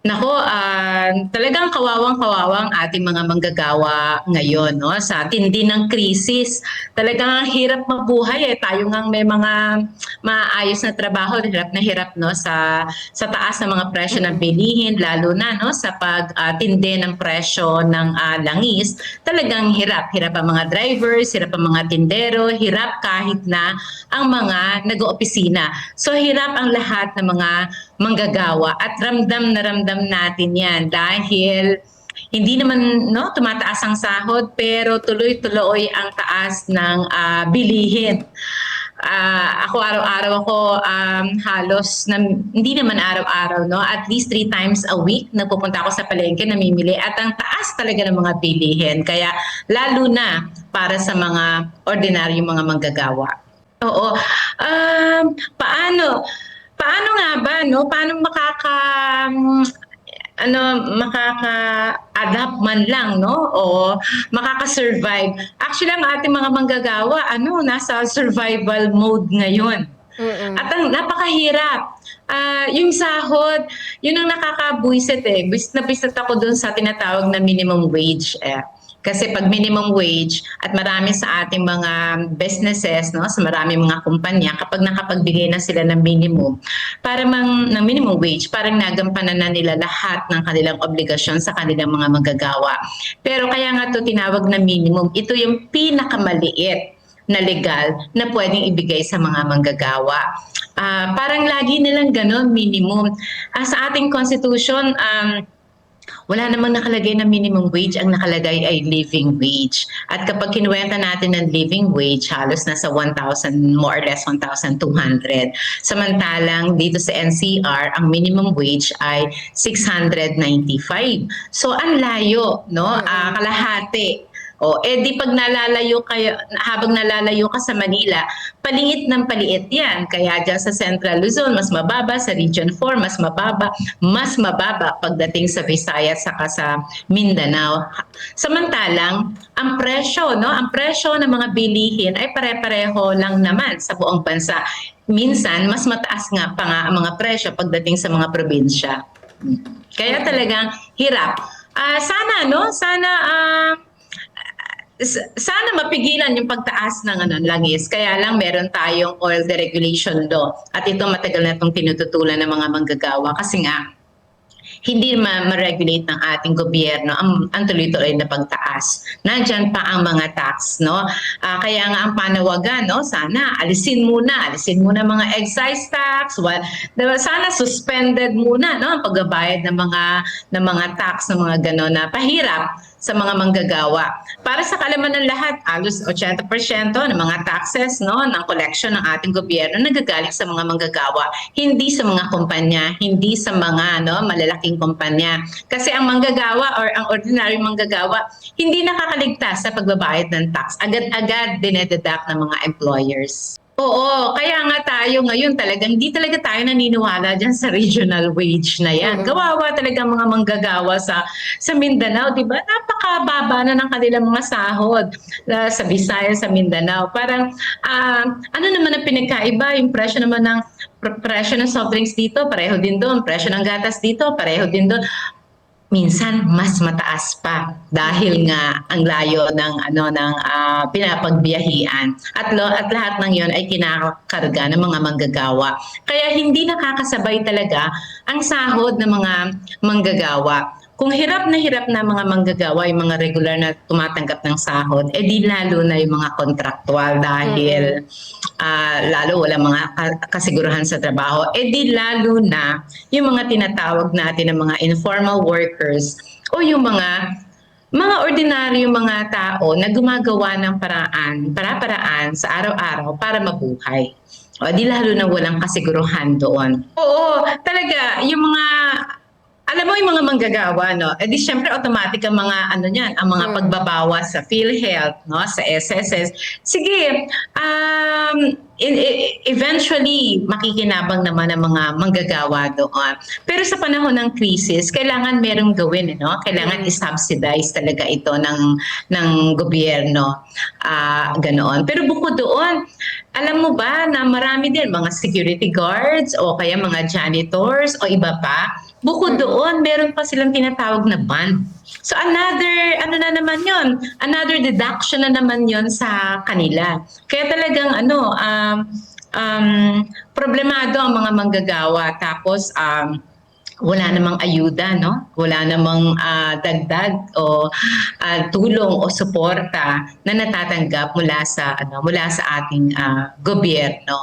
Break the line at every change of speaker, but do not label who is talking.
Nako, talagang kawawang-kawawang ating mga manggagawa ngayon, no? Sa tindi ng krisis, talagang ang hirap mabuhay eh. Tayo ngang may mga maayos na trabaho, hirap, no? Sa taas ng mga presyo ng
Mm.
bilihin, lalo na, no? Sa pagtindi ng presyo ng langis, talagang hirap. Hirap ang mga drivers, hirap ang mga tindero, hirap kahit na ang mga nag-oopisina. So hirap ang lahat ng mga manggagawa at ramdam na ramdam natin yan dahil hindi naman no tumataas ang sahod pero tuloy-tuloy ang taas ng bilihin. Ako araw-araw ako halos hindi naman araw-araw no at least 3 times a week nagpupunta ako sa palengke namimili at ang taas talaga ng mga bilihin kaya lalo na para sa mga ordinaryong mga manggagawa. Oo. Paano Paano nga ba 'no, paano mm, makaka-adapt man lang 'no o makaka-survive. Actually ang ating mga manggagawa nasa survival mode ngayon. At
Mm.
ang napakahirap. Yung sahod, yun ang nakakabuwiset eh. Buwisit na buwisit ako dun sa tinatawag na minimum wage eh. Kasi pag minimum wage at marami sa ating mga businesses, no, sa marami mga kumpanya, kapag nakapagbigay na sila ng minimum, ng minimum wage, parang nagampanan na nila lahat ng kanilang obligasyon sa kanilang mga manggagawa. Pero kaya nga to tinawag na minimum, ito yung pinakamaliit na legal na pwedeng ibigay sa mga manggagawa. Parang lagi nilang ganon, minimum. Sa ating constitution, wala namang nakalagay na minimum wage, ang nakalagay ay living wage. At kapag kinuwenta natin ng living wage, halos nasa 1,000, more or less 1,200. Samantalang dito sa NCR, ang minimum wage ay 695. So ang layo, no?
Mm.
Kalahati. Di pag habang nalalayo ka sa Manila, paliit ng paliit yan. Kaya dyan sa Central Luzon, mas mababa, sa Region 4, mas mababa pagdating sa Visayas saka sa Mindanao. Samantalang, ang presyo, no? Ang presyo ng mga bilihin ay pare-pareho lang naman sa buong bansa. Minsan, mas mataas nga pa nga ang mga presyo pagdating sa mga probinsya. Kaya
Mm.
talagang hirap. Sana mapigilan yung pagtaas ng langis. Kaya lang meron tayong oil deregulation law. At ito matagal na itong tinututulan ng mga manggagawa kasi nga hindi ma-regulate ng ating gobyerno ang tuloy-tuloy na pagtaas. Nandyan pa ang mga tax, no? Kaya nga ang panawagan, no? Sana alisin muna mga excise tax. Sana suspended muna, no? Ang pagbabayad ng mga tax, ng mga gano'n na pahirap sa mga manggagawa. Para sa kalaman ng lahat, halos 80% ng mga taxes no, ng collection ng ating gobyerno nagagaling sa mga manggagawa, hindi sa mga kumpanya, hindi sa mga malalaking kumpanya. Kasi ang manggagawa or ang ordinary manggagawa, hindi nakakaligtas sa pagbabayad ng tax. Agad-agad dinededuct ng mga employers. Oo, kaya nga tayo ngayon talagang hindi talaga tayo naniniwala dyan sa regional wage na yan.
Mm.
Kawawa talaga mga manggagawa sa Mindanao, di ba? Napakababa na ng kanilang mga sahod sa Visayas, sa Mindanao. Parang ano naman ang pinagkaiba? Yung presyo ng soft drinks dito, pareho din doon. Presyo ng gatas dito, pareho din doon. Minsan mas mataas pa dahil nga ang layo ng pinapagbiyahian at lahat ng 'yon ay kinakarga ng mga manggagawa. Kaya hindi nakakasabay talaga ang sahod ng mga manggagawa. Kung hirap na mga manggagawa, yung mga regular na tumatanggap ng sahod, di lalo na yung mga kontraktual dahil
Mm.
lalo wala mga kasiguruhan sa trabaho, di lalo na yung mga tinatawag natin ng mga informal workers o yung mga ordinaryong mga tao na gumagawa ng para-paraan sa araw-araw para mabuhay. Di lalo na walang kasiguruhan doon. Oo, talaga, alam mo yung mga manggagawa, no? Di syempre automatic ang mga ang mga
Mm.
pagbabawas sa PhilHealth, no? Sa SSS. Sige, eventually makikinabang naman ang mga manggagawa doon. Pero sa panahon ng crisis, kailangan merong gawin, no? Kailangan
Mm.
i-subsidize talaga ito ng gobyerno. Ganoon. Pero bukod doon, alam mo ba na marami din mga security guards o kaya mga janitors o iba pa Bukod doon, meron pa silang tinatawag na bond. So another, ano na naman yon, another deduction na naman yon sa kanila. Kaya talagang problemado ang mga manggagawa. Tapos wala namang ayuda, no? Wala namang dagdag o tulong o suporta na natatanggap mula sa ating gobyerno.